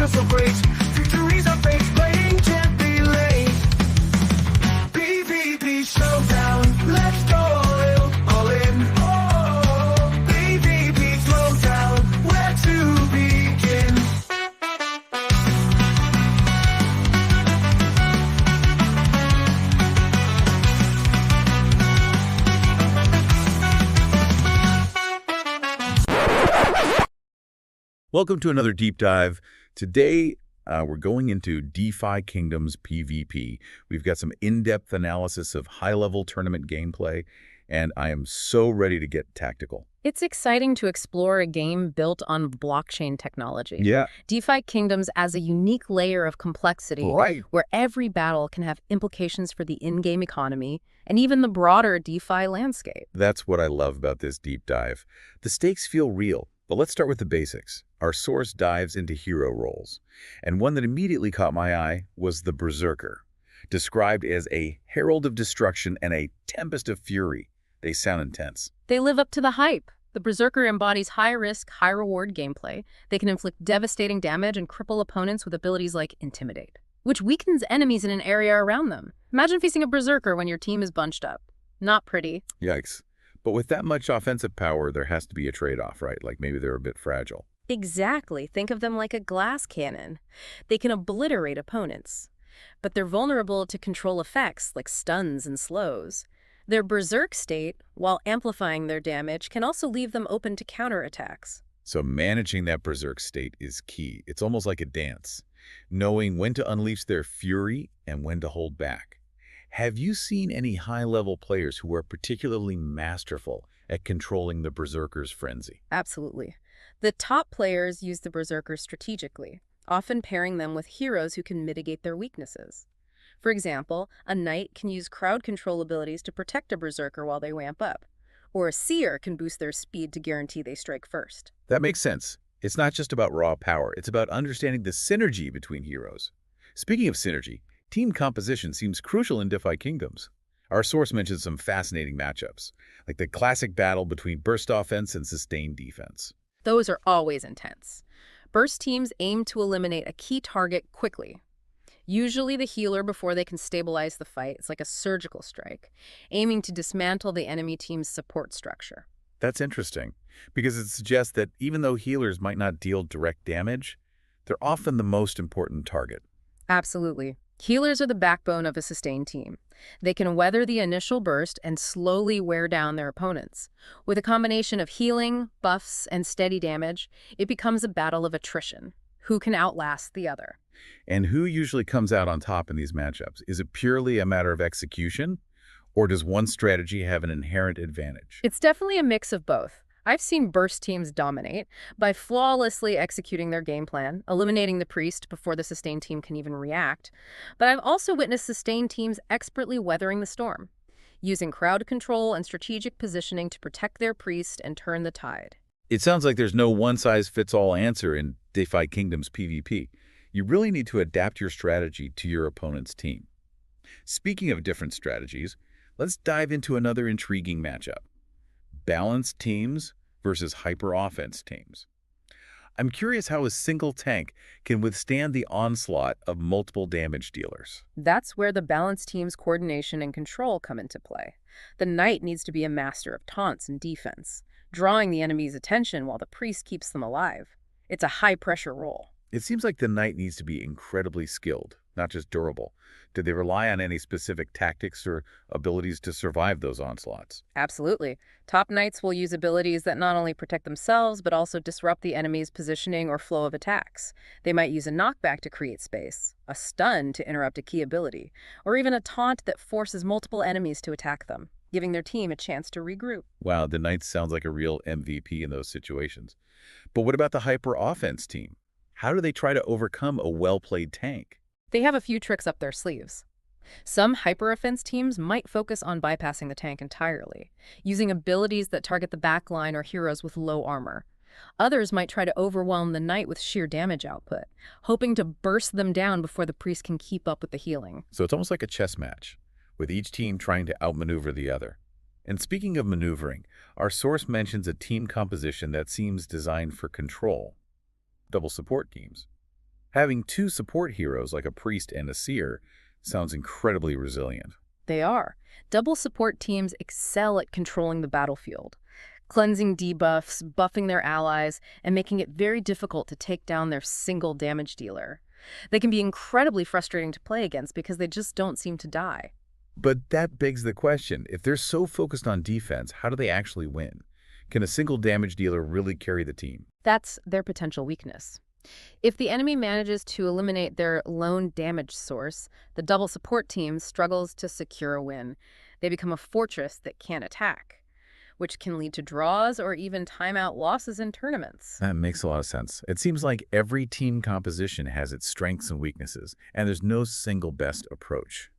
So great, victories are fake, playing can't be late. PvP showdown, let's go all in. Oh, PvP throwdown, where to begin? Welcome to another deep dive. Today, we're going into DeFi Kingdoms PvP. We've got some in-depth analysis of high-level tournament gameplay, and I am so ready to get tactical. It's exciting to explore a game built on blockchain technology. Yeah. DeFi Kingdoms adds a unique layer of complexity where every battle can have implications for the in-game economy and even the broader DeFi landscape. That's what I love about this deep dive. The stakes feel real, but let's start with the basics. Our source dives into hero roles, and one that immediately caught my eye was the Berserker, described as a herald of destruction and a tempest of fury. They sound intense. They live up to the hype. The Berserker embodies high-risk, high-reward gameplay. They can inflict devastating damage and cripple opponents with abilities like Intimidate, which weakens enemies in an area around them. Imagine facing a Berserker when your team is bunched up. Not pretty. Yikes. But with that much offensive power, there has to be a trade-off, right? Like maybe they're a bit fragile. Exactly. Think of them like a glass cannon. They can obliterate opponents, but they're vulnerable to control effects like stuns and slows. Their berserk state, while amplifying their damage, can also leave them open to counterattacks. So managing that berserk state is key. It's almost like a dance, knowing when to unleash their fury and when to hold back. Have you seen any high-level players who are particularly masterful at controlling the berserker's frenzy? Absolutely. The top players use the berserkers strategically, often pairing them with heroes who can mitigate their weaknesses. For example, a knight can use crowd control abilities to protect a berserker while they ramp up, or a seer can boost their speed to guarantee they strike first. That makes sense. It's not just about raw power, it's about understanding the synergy between heroes. Speaking of synergy, team composition seems crucial in DeFi Kingdoms. Our source mentions some fascinating matchups, like the classic battle between burst offense and sustained defense. Those are always intense. Burst teams aim to eliminate a key target quickly, usually the healer before they can stabilize the fight. It's like a surgical strike, aiming to dismantle the enemy team's support structure. That's interesting, because it suggests that even though healers might not deal direct damage, they're often the most important target. Absolutely. Healers are the backbone of a sustained team. They can weather the initial burst and slowly wear down their opponents. With a combination of healing, buffs, and steady damage, it becomes a battle of attrition. Who can outlast the other? And who usually comes out on top in these matchups? Is it purely a matter of execution, or does one strategy have an inherent advantage? It's definitely a mix of both. I've seen burst teams dominate by flawlessly executing their game plan, eliminating the priest before the sustained team can even react. But I've also witnessed sustained teams expertly weathering the storm, using crowd control and strategic positioning to protect their priest and turn the tide. It sounds like there's no one-size-fits-all answer in DeFi Kingdoms PvP. You really need to adapt your strategy to your opponent's team. Speaking of different strategies, let's dive into another intriguing matchup. Balanced teams versus hyper-offense teams. I'm curious how a single tank can withstand the onslaught of multiple damage dealers. That's where the balanced team's coordination and control come into play. The knight needs to be a master of taunts and defense, drawing the enemy's attention while the priest keeps them alive. It's a high-pressure role. It seems like the knight needs to be incredibly skilled, not just durable. Do they rely on any specific tactics or abilities to survive those onslaughts? Absolutely. Top knights will use abilities that not only protect themselves, but also disrupt the enemy's positioning or flow of attacks. They might use a knockback to create space, a stun to interrupt a key ability, or even a taunt that forces multiple enemies to attack them, giving their team a chance to regroup. Wow, the knight sounds like a real MVP in those situations. But what about the hyper-offense team? How do they try to overcome a well-played tank? They have a few tricks up their sleeves. Some hyper-offense teams might focus on bypassing the tank entirely, using abilities that target the backline or heroes with low armor. Others might try to overwhelm the knight with sheer damage output, hoping to burst them down before the priest can keep up with the healing. So it's almost like a chess match, with each team trying to outmaneuver the other. And speaking of maneuvering, our source mentions a team composition that seems designed for control. Double support teams. Having two support heroes like a priest and a seer sounds incredibly resilient. They are. Double support teams excel at controlling the battlefield, cleansing debuffs, buffing their allies, and making it very difficult to take down their single damage dealer. They can be incredibly frustrating to play against because they just don't seem to die. But that begs the question, if they're so focused on defense, how do they actually win? Can a single damage dealer really carry the team? That's their potential weakness. If the enemy manages to eliminate their lone damage source, the double support team struggles to secure a win. They become a fortress that can't attack, which can lead to draws or even timeout losses in tournaments. That makes a lot of sense. It seems like every team composition has its strengths and weaknesses, and there's no single best approach.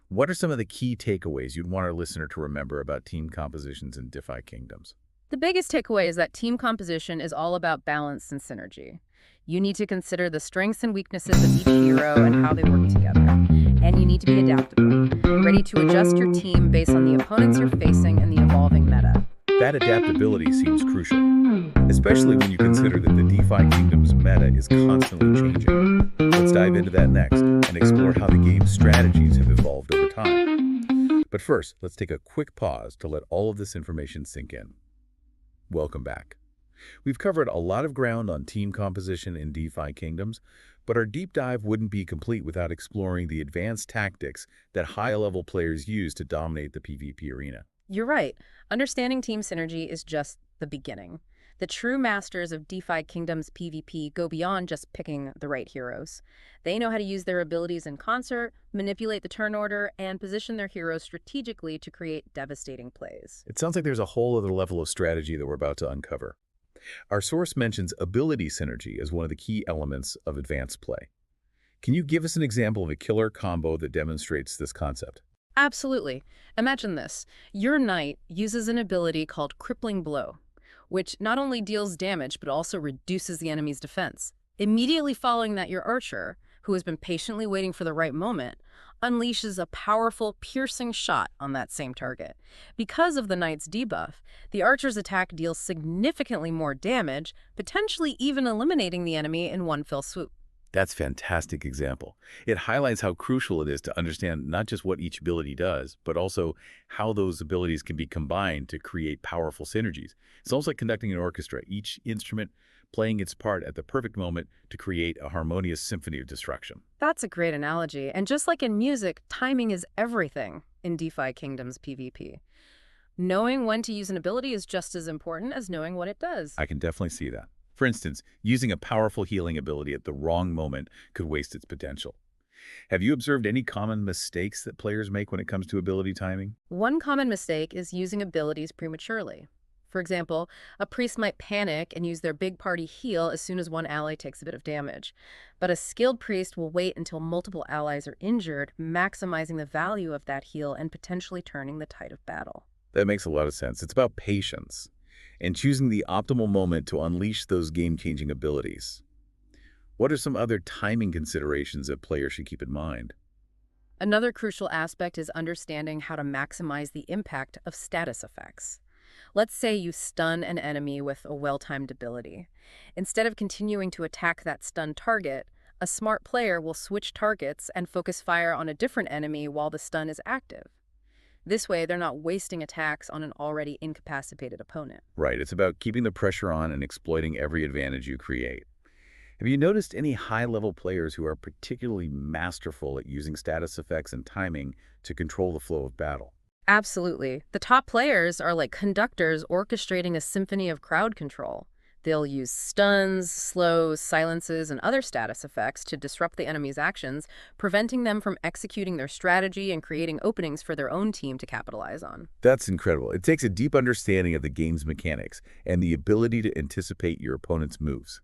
What are some of the key takeaways you'd want our listener to remember about team compositions in DeFi Kingdoms? The biggest takeaway is that team composition is all about balance and synergy. You need to consider the strengths and weaknesses of each hero and how they work together. And you need to be adaptable, ready to adjust your team based on the opponents you're facing and the evolving meta. That adaptability seems crucial, especially when you consider that the DeFi Kingdoms meta is constantly changing. Let's dive into that next and explore how the game's strategies have evolved over time. But first, let's take a quick pause to let all of this information sink in. Welcome back. We've covered a lot of ground on team composition in DeFi Kingdoms, but our deep dive wouldn't be complete without exploring the advanced tactics that high-level players use to dominate the PvP arena. You're right. Understanding team synergy is just the beginning. The true masters of DeFi Kingdoms PvP go beyond just picking the right heroes. They know how to use their abilities in concert, manipulate the turn order, and position their heroes strategically to create devastating plays. It sounds like there's a whole other level of strategy that we're about to uncover. Our source mentions ability synergy as one of the key elements of advanced play. Can you give us an example of a killer combo that demonstrates this concept? Absolutely. Imagine this. Your knight uses an ability called Crippling Blow, which not only deals damage but also reduces the enemy's defense. Immediately following that, your archer, who has been patiently waiting for the right moment, unleashes a powerful, piercing shot on that same target. Because of the knight's debuff, the archer's attack deals significantly more damage, potentially even eliminating the enemy in one fell swoop. That's a fantastic example. It highlights how crucial it is to understand not just what each ability does, but also how those abilities can be combined to create powerful synergies. It's almost like conducting an orchestra, each instrument playing its part at the perfect moment to create a harmonious symphony of destruction. That's a great analogy. And just like in music, timing is everything in DeFi Kingdoms PvP. Knowing when to use an ability is just as important as knowing what it does. I can definitely see that. For instance, using a powerful healing ability at the wrong moment could waste its potential. Have you observed any common mistakes that players make when it comes to ability timing? One common mistake is using abilities prematurely. For example, a priest might panic and use their big party heal as soon as one ally takes a bit of damage. But a skilled priest will wait until multiple allies are injured, maximizing the value of that heal and potentially turning the tide of battle. That makes a lot of sense. It's about patience and choosing the optimal moment to unleash those game-changing abilities. What are some other timing considerations that players should keep in mind? Another crucial aspect is understanding how to maximize the impact of status effects. Let's say you stun an enemy with a well-timed ability. Instead of continuing to attack that stunned target, a smart player will switch targets and focus fire on a different enemy while the stun is active. This way, they're not wasting attacks on an already incapacitated opponent. Right, it's about keeping the pressure on and exploiting every advantage you create. Have you noticed any high-level players who are particularly masterful at using status effects and timing to control the flow of battle? Absolutely. The top players are like conductors orchestrating a symphony of crowd control. They'll use stuns, slows, silences, and other status effects to disrupt the enemy's actions, preventing them from executing their strategy and creating openings for their own team to capitalize on. That's incredible. It takes a deep understanding of the game's mechanics and the ability to anticipate your opponent's moves.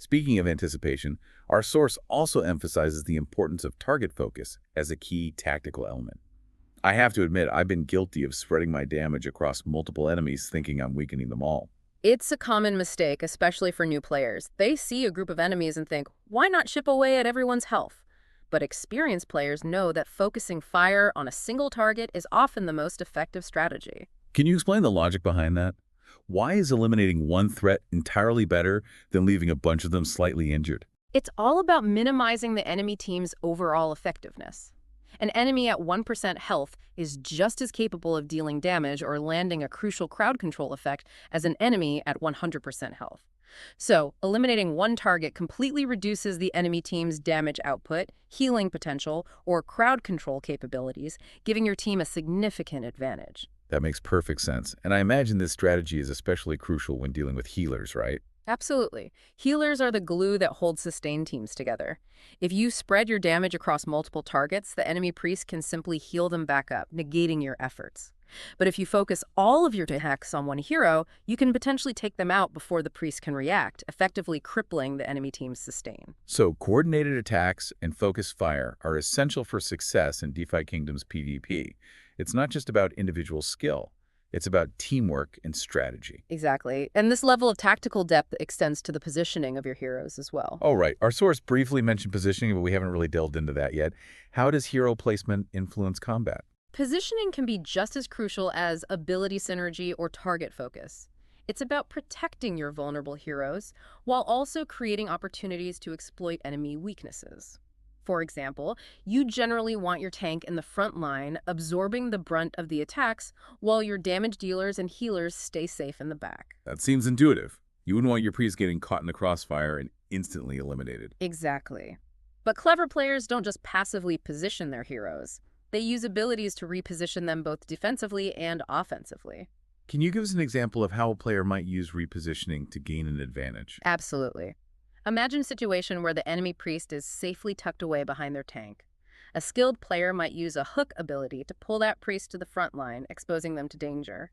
Speaking of anticipation, our source also emphasizes the importance of target focus as a key tactical element. I have to admit, I've been guilty of spreading my damage across multiple enemies thinking I'm weakening them all. It's a common mistake, especially for new players. They see a group of enemies and think, why not chip away at everyone's health? But experienced players know that focusing fire on a single target is often the most effective strategy. Can you explain the logic behind that? Why is eliminating one threat entirely better than leaving a bunch of them slightly injured? It's all about minimizing the enemy team's overall effectiveness. An enemy at 1% health is just as capable of dealing damage or landing a crucial crowd control effect as an enemy at 100% health. So, eliminating one target completely reduces the enemy team's damage output, healing potential, or crowd control capabilities, giving your team a significant advantage. That makes perfect sense. And I imagine this strategy is especially crucial when dealing with healers, right? Absolutely. Healers are the glue that holds sustained teams together. If you spread your damage across multiple targets, the enemy priest can simply heal them back up, negating your efforts. But if you focus all of your attacks on one hero, you can potentially take them out before the priest can react, effectively crippling the enemy team's sustain. So coordinated attacks and focused fire are essential for success in DeFi Kingdoms PvP. It's not just about individual skill. It's about teamwork and strategy. Exactly. And this level of tactical depth extends to the positioning of your heroes as well. Oh, right. Our source briefly mentioned positioning, but we haven't really delved into that yet. How does hero placement influence combat? Positioning can be just as crucial as ability synergy or target focus. It's about protecting your vulnerable heroes while also creating opportunities to exploit enemy weaknesses. For example, you generally want your tank in the front line, absorbing the brunt of the attacks, while your damage dealers and healers stay safe in the back. That seems intuitive. You wouldn't want your priest getting caught in the crossfire and instantly eliminated. Exactly. But clever players don't just passively position their heroes. They use abilities to reposition them both defensively and offensively. Can you give us an example of how a player might use repositioning to gain an advantage? Absolutely. Imagine a situation where the enemy priest is safely tucked away behind their tank. A skilled player might use a hook ability to pull that priest to the front line, exposing them to danger.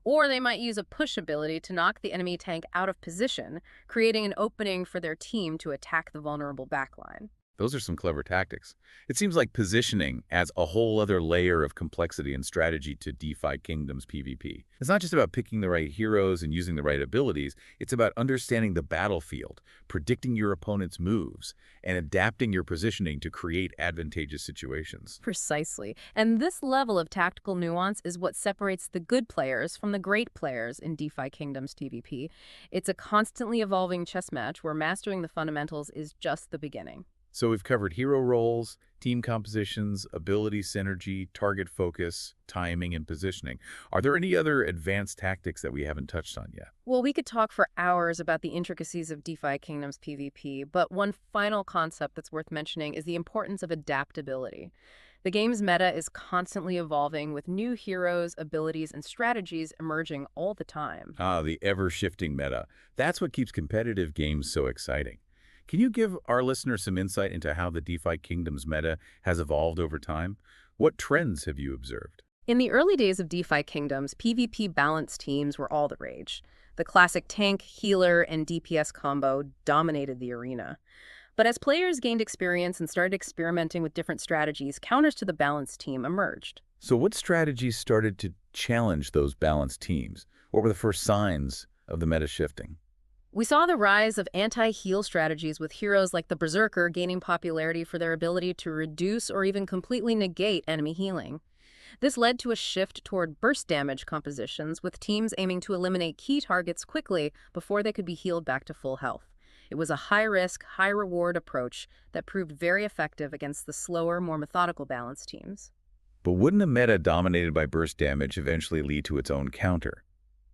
Or they might use a push ability to knock the enemy tank out of position, creating an opening for their team to attack the vulnerable backline. Those are some clever tactics. It seems like positioning adds a whole other layer of complexity and strategy to DeFi Kingdoms PvP. It's not just about picking the right heroes and using the right abilities, it's about understanding the battlefield, predicting your opponent's moves, and adapting your positioning to create advantageous situations. Precisely. And this level of tactical nuance is what separates the good players from the great players in DeFi Kingdoms PvP. It's a constantly evolving chess match where mastering the fundamentals is just the beginning. So we've covered hero roles, team compositions, ability synergy, target focus, timing, and positioning. Are there any other advanced tactics that we haven't touched on yet? Well, we could talk for hours about the intricacies of DeFi Kingdoms PvP, but one final concept that's worth mentioning is the importance of adaptability. The game's meta is constantly evolving with new heroes, abilities, and strategies emerging all the time. Ah, the ever-shifting meta. That's what keeps competitive games so exciting. Can you give our listeners some insight into how the DeFi Kingdoms meta has evolved over time? What trends have you observed? In the early days of DeFi Kingdoms, PvP balanced teams were all the rage. The classic tank, healer, and DPS combo dominated the arena. But as players gained experience and started experimenting with different strategies, counters to the balanced team emerged. So what strategies started to challenge those balanced teams? What were the first signs of the meta shifting? We saw the rise of anti-heal strategies with heroes like the Berserker gaining popularity for their ability to reduce or even completely negate enemy healing. This led to a shift toward burst damage compositions, with teams aiming to eliminate key targets quickly before they could be healed back to full health. It was a high-risk, high-reward approach that proved very effective against the slower, more methodical balanced teams. But wouldn't a meta dominated by burst damage eventually lead to its own counter?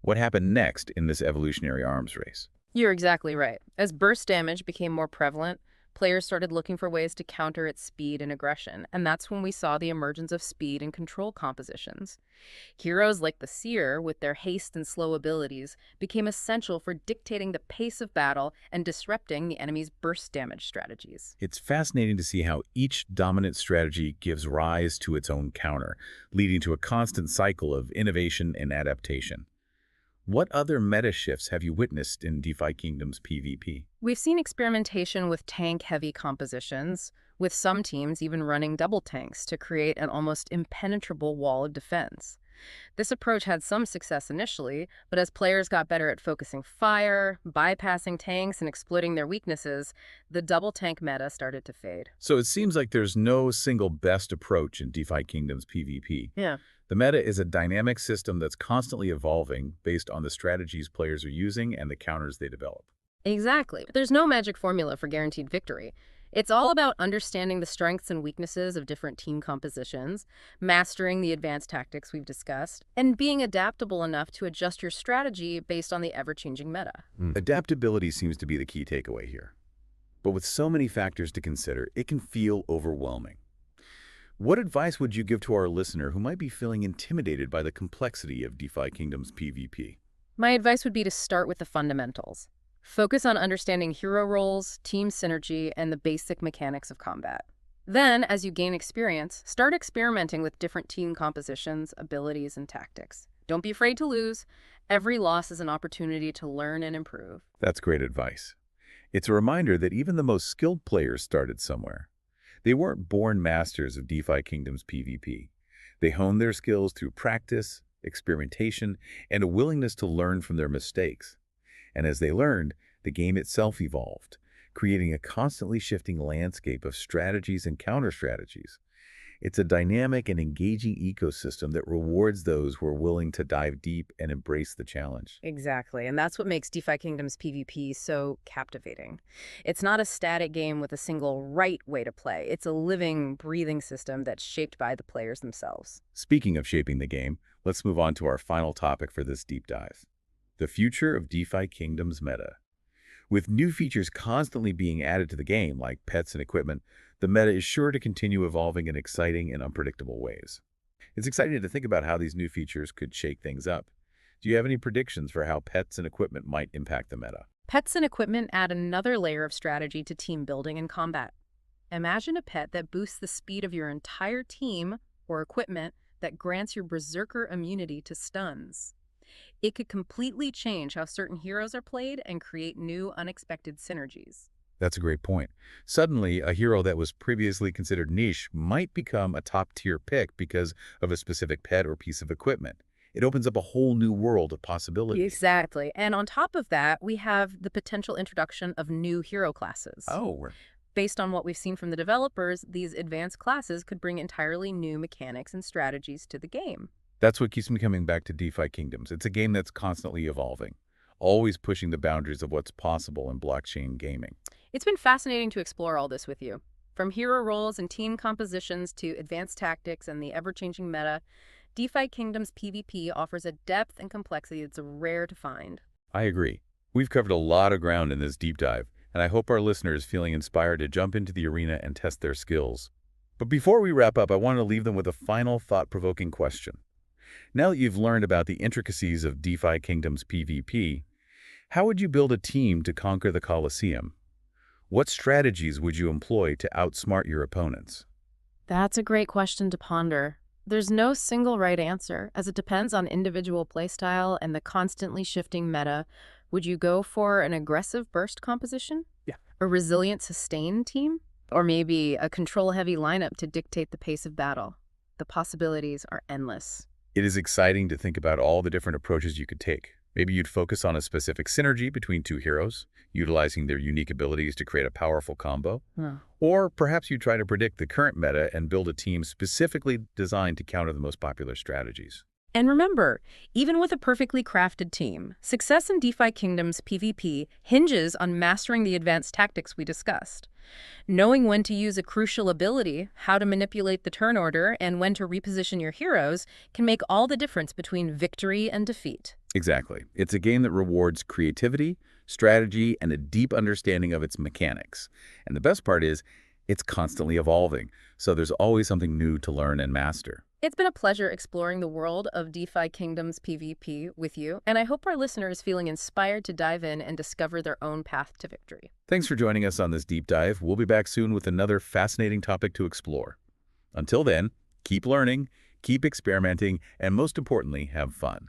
What happened next in this evolutionary arms race? You're exactly right. As burst damage became more prevalent, players started looking for ways to counter its speed and aggression, and that's when we saw the emergence of speed and control compositions. Heroes like the Seer, with their haste and slow abilities, became essential for dictating the pace of battle and disrupting the enemy's burst damage strategies. It's fascinating to see how each dominant strategy gives rise to its own counter, leading to a constant cycle of innovation and adaptation. What other meta shifts have you witnessed in DeFi Kingdoms PvP? We've seen experimentation with tank-heavy compositions, with some teams even running double tanks to create an almost impenetrable wall of defense. This approach had some success initially, but as players got better at focusing fire, bypassing tanks, and exploiting their weaknesses, the double tank meta started to fade. So it seems like there's no single best approach in DeFi Kingdoms PvP. Yeah. The meta is a dynamic system that's constantly evolving based on the strategies players are using and the counters they develop. Exactly. There's no magic formula for guaranteed victory. It's all about understanding the strengths and weaknesses of different team compositions, mastering the advanced tactics we've discussed, and being adaptable enough to adjust your strategy based on the ever-changing meta. Adaptability seems to be the key takeaway here. But with so many factors to consider, it can feel overwhelming. What advice would you give to our listener who might be feeling intimidated by the complexity of DeFi Kingdoms PvP? My advice would be to start with the fundamentals. Focus on understanding hero roles, team synergy, and the basic mechanics of combat. Then, as you gain experience, start experimenting with different team compositions, abilities, and tactics. Don't be afraid to lose. Every loss is an opportunity to learn and improve. That's great advice. It's a reminder that even the most skilled players started somewhere. They weren't born masters of DeFi Kingdoms PvP. They honed their skills through practice, experimentation, and a willingness to learn from their mistakes. And as they learned, the game itself evolved, creating a constantly shifting landscape of strategies and counter-strategies. It's a dynamic and engaging ecosystem that rewards those who are willing to dive deep and embrace the challenge. Exactly, and that's what makes DeFi Kingdoms PvP so captivating. It's not a static game with a single right way to play. It's a living, breathing system that's shaped by the players themselves. Speaking of shaping the game, let's move on to our final topic for this deep dive: the future of DeFi Kingdoms meta. With new features constantly being added to the game, like pets and equipment, the meta is sure to continue evolving in exciting and unpredictable ways. It's exciting to think about how these new features could shake things up. Do you have any predictions for how pets and equipment might impact the meta? Pets and equipment add another layer of strategy to team building and combat. Imagine a pet that boosts the speed of your entire team, or equipment that grants your Berserker immunity to stuns. It could completely change how certain heroes are played and create new, unexpected synergies. That's a great point. Suddenly, a hero that was previously considered niche might become a top-tier pick because of a specific pet or piece of equipment. It opens up a whole new world of possibilities. Exactly. And on top of that, we have the potential introduction of new hero classes. Oh, Based on what we've seen from the developers, these advanced classes could bring entirely new mechanics and strategies to the game. that's what keeps me coming back to DeFi Kingdoms. It's a game that's constantly evolving, always pushing the boundaries of what's possible in blockchain gaming. It's been fascinating to explore all this with you. From hero roles and team compositions to advanced tactics and the ever-changing meta, DeFi Kingdoms PvP offers a depth and complexity that's rare to find. I agree. We've covered a lot of ground in this deep dive, and I hope our listeners feeling inspired to jump into the arena and test their skills. But before we wrap up, I want to leave them with a final thought-provoking question. Now that you've learned about the intricacies of DeFi Kingdoms PvP, how would you build a team to conquer the Colosseum? What strategies would you employ to outsmart your opponents? That's a great question to ponder. There's no single right answer, as it depends on individual playstyle and the constantly shifting meta. Would you go for an aggressive burst composition? Yeah. A resilient sustain team? Or maybe a control-heavy lineup to dictate the pace of battle? The possibilities are endless. It is exciting to think about all the different approaches you could take. Maybe you'd focus on a specific synergy between two heroes, utilizing their unique abilities to create a powerful combo. Or perhaps you try to predict the current meta and build a team specifically designed to counter the most popular strategies. And remember, even with a perfectly crafted team, success in DeFi Kingdoms PvP hinges on mastering the advanced tactics we discussed. Knowing when to use a crucial ability, how to manipulate the turn order, and when to reposition your heroes can make all the difference between victory and defeat. Exactly. It's a game that rewards creativity, strategy, and a deep understanding of its mechanics. And the best part is, it's constantly evolving, so there's always something new to learn and master. It's been a pleasure exploring the world of DeFi Kingdoms PvP with you, and I hope our listener is feeling inspired to dive in and discover their own path to victory. Thanks for joining us on this deep dive. We'll be back soon with another fascinating topic to explore. Until then, keep learning, keep experimenting, and most importantly, have fun.